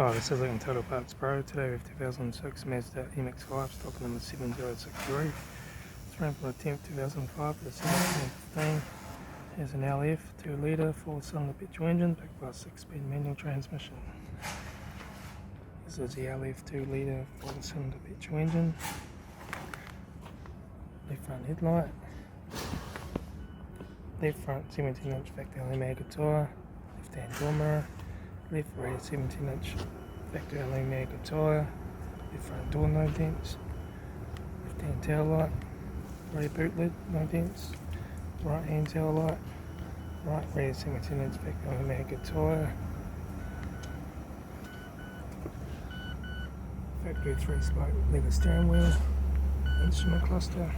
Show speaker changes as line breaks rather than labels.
Hi, this is Litre Total Parts Pro. Today we have 2006 Mazda MX-5, stock number 7063. It's ran for the 10th, 2005 to the 17th, 15. Here's an LF 2 litre 4-cylinder petrol engine backed by a 6-speed manual transmission. This is the LF 2 litre 4-cylinder petrol engine. Left front headlight. Left front 17-inch factory mag tyre. Left hand door mirror. Left rear 17-inch factory mag tyre. Left front door no dents. Left hand tail light. Rear boot lid no dents. Right hand tail light. Right rear 17-inch factory mag tyre. Factory 3-spoke leather steering wheel. Instrument cluster.